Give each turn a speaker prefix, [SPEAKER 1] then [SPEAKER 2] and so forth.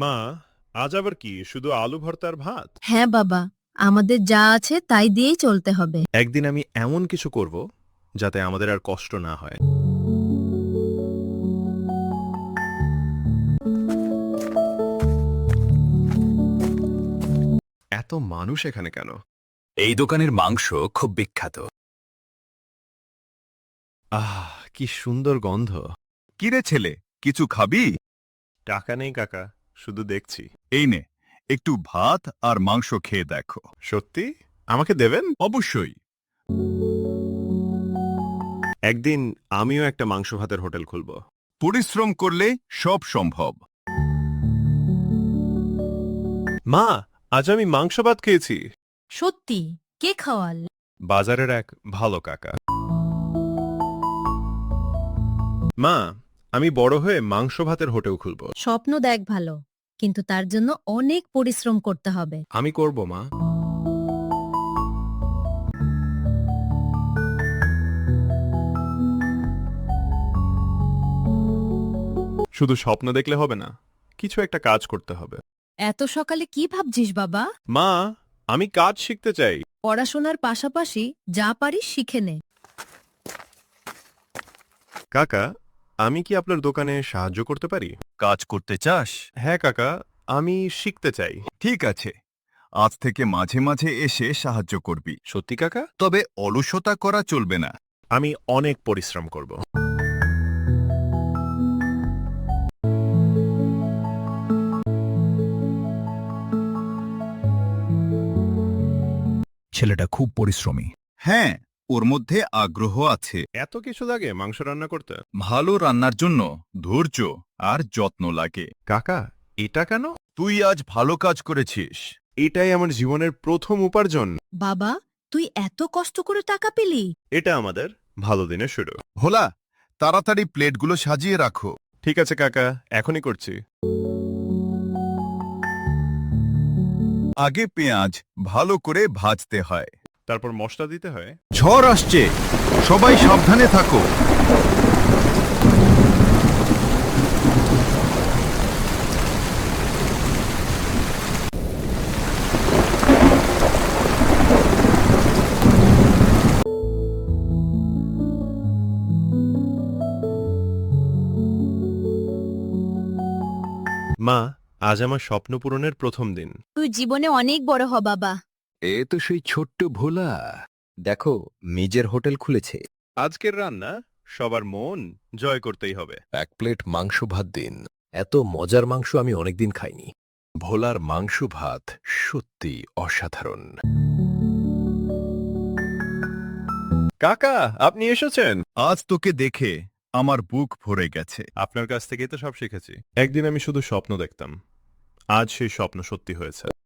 [SPEAKER 1] মা, আজ আবার কি শুধু আলু ভর্তা আর ভাত?
[SPEAKER 2] হ্যাঁ বাবা, আমাদের যা আছে তাই দিয়েই চলতে হবে।
[SPEAKER 1] একদিন আমি এমন কিছু করব যাতে আমাদের আর কষ্ট না হয়। এত মানুষ এখানে কেন?
[SPEAKER 3] এই দোকানের মাংস খুব বিখ্যাত।
[SPEAKER 1] আহ, কি সুন্দর গন্ধ।
[SPEAKER 4] কিরে ছেলে, কিছু খাবি?
[SPEAKER 1] টাকা নেই কাকা, শুধু দেখছি।
[SPEAKER 4] এই নে, একটু ভাত আর মাংস খেয়ে দেখো।
[SPEAKER 1] সত্যি আমাকে দেবেন?
[SPEAKER 4] অবশ্যই।
[SPEAKER 1] একদিন আমিও একটা মাংস ভাতের হোটেল খুলব।
[SPEAKER 4] পরিশ্রম করলে সব সম্ভব।
[SPEAKER 1] মা, আজ আমি মাংস ভাত খেয়েছি।
[SPEAKER 2] সত্যি? কে খাওয়াল?
[SPEAKER 1] বাজারের এক ভালো কাকা। মা, আমি বড় হয়ে মাংস ভাতের হোটেল খুলব।
[SPEAKER 2] স্বপ্ন দেখ ভালো, কিন্তু তার জন্য অনেক পরিশ্রম করতে হবে।
[SPEAKER 1] আমি করব মা। শুধু স্বপ্ন দেখলে হবে না, কিছু একটা কাজ করতে হবে।
[SPEAKER 2] এত সকালে কি ভাবছিস বাবা?
[SPEAKER 1] মা, আমি কাজ শিখতে চাই।
[SPEAKER 2] পড়াশোনার পাশাপাশি যা পারিস শিখে নে।
[SPEAKER 1] কাকা, আমি কি আপনার দোকানে সাহায্য করতে পারি?
[SPEAKER 4] কাজ করতে চাস?
[SPEAKER 1] হ্যাঁ কাকা, আমি শিখতে চাই।
[SPEAKER 4] ঠিক আছে, আজ থেকে মাঝে মাঝে এসে সাহায্য করবি।
[SPEAKER 1] সত্যি কাকা?
[SPEAKER 4] তবে অলসতা করা চলবে না।
[SPEAKER 1] আমি অনেক পরিশ্রম করব।
[SPEAKER 3] ছেলেটা খুব পরিশ্রমী।
[SPEAKER 4] হ্যাঁ, ওর মধ্যে আগ্রহ আছে।
[SPEAKER 1] এত কিছু লাগে মাংস রান্না করতে?
[SPEAKER 4] ভালো রান্নার জন্য ধৈর্য আর যত্ন লাগে।
[SPEAKER 1] কাকা, এটা কেন?
[SPEAKER 4] তুই আজ ভালো কাজ করেছিস।
[SPEAKER 1] এটাই আমার জীবনের প্রথম উপার্জন।
[SPEAKER 2] বাবা, তুই এত কষ্ট করে টাকা পেলি?
[SPEAKER 1] এটা আমাদের ভালো দিনের শুরু।
[SPEAKER 4] ভোলা, তাড়াতাড়ি প্লেটগুলো সাজিয়ে রাখো।
[SPEAKER 1] ঠিক আছে কাকা, এখনই করছি।
[SPEAKER 4] আগে পেঁয়াজ ভালো করে ভাজতে হয়।
[SPEAKER 1] তারপর মশলা দিতে হয়।
[SPEAKER 4] ঝড় আসছে, সবাই সাবধানে থাকো।
[SPEAKER 1] মা, আজ আমার স্বপ্ন পূরণের প্রথম দিন।
[SPEAKER 2] তুই জীবনে অনেক বড় হ বাবা।
[SPEAKER 3] এ তো সেই ছোট্ট ভোলা। দেখো, নিজের হোটেল খুলেছে।
[SPEAKER 1] আজকের রান্না সবার মন জয় করতেই হবে।
[SPEAKER 5] এক প্লেট মাংস ভাত দিন। এত মজার মাংস আমি অনেকদিন খাইনি। ভোলার মাংস ভাত সত্যি অসাধারণ।
[SPEAKER 1] কাকা, আপনি এসেছেন?
[SPEAKER 4] আজ তোকে দেখে আমার বুক ভরে গেছে।
[SPEAKER 1] আপনার কাছ থেকেই তো সব শিখেছি। একদিন আমি শুধু স্বপ্ন দেখতাম, আজ সেই স্বপ্ন সত্যি হয়েছে।